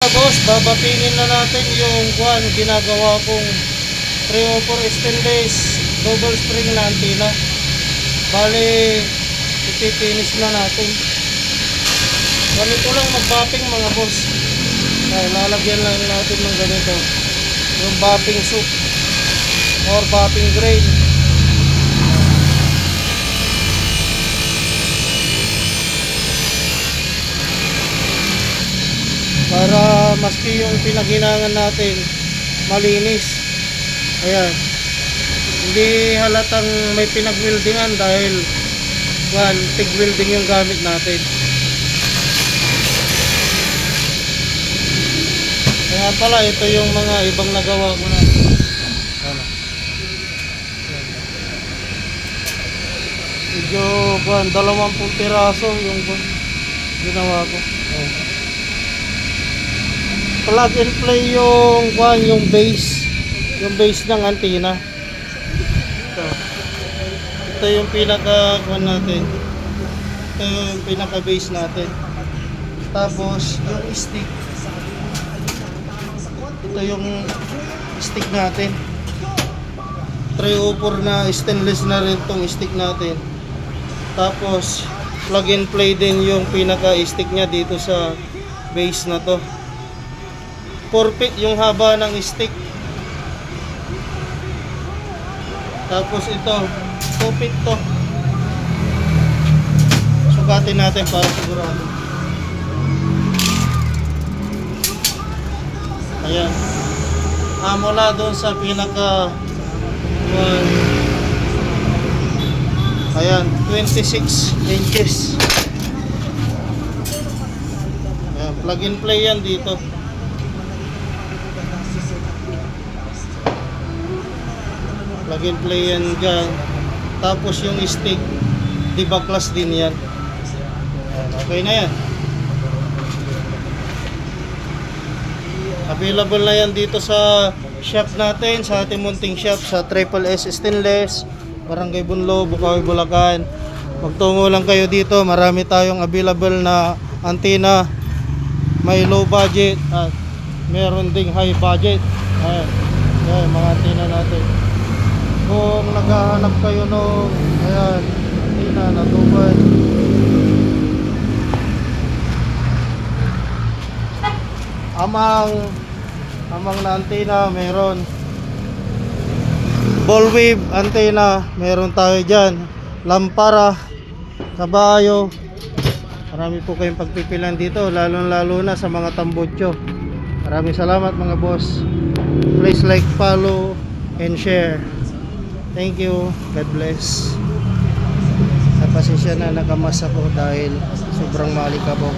Boss, babatingin na natin yung ginagawa kong 304 stainless double spring na antina. Bali, ipipinis na natin. Ganito lang mag-bapping mga boss. Ay, lalagyan lang natin ng ganito. Yung bapping soup or bapping grain. Para maski yung pinaghinangan natin malinis. Ayan, hindi halatang may pinag-weldingan dahil TIG welding yung gamit natin. Kaya pala ito yung mga ibang nagawa ko na. Medyo 20 piraso yung ginawa ko. Plug and play yung base ng antenna. Ito yung pinaka natin. Ito yung pinaka base natin. Tapos yung stick. Ito yung stick natin. 304 na stainless na rin tong stick natin. Tapos plug and play din yung pinaka stick nya dito sa base na to. 4 feet yung haba ng stick. Tapos ito 2 feet to. Sukatin natin para sigurado. Ayan. Mula doon sa pinaka ayan, 26 inches. Ayan, plug and play yan dito. Plug and play yan dyan. Tapos yung stick, dibaklas din yan. Okay na yan. Available na yan dito sa shop natin, sa ating munting shop sa Triple S Stainless, Barangay Bunlo, Bukawi, Bulacan. Magtungo lang kayo dito, marami tayong available na antenna. May low budget at meron ding high budget. Ayan, ayan mga antenna natin. Kung naghahanap kayo nung antenna na tubad, amang na antenna, meron ball wave antenna, meron tayo dyan, lampara, kabayo. Marami po kayong pagpipilan dito, lalo na sa mga tambutso. Maraming salamat mga boss. Please like, follow and share. Thank you. God bless. Pasensya na nakamas ako dahil sobrang malikabok.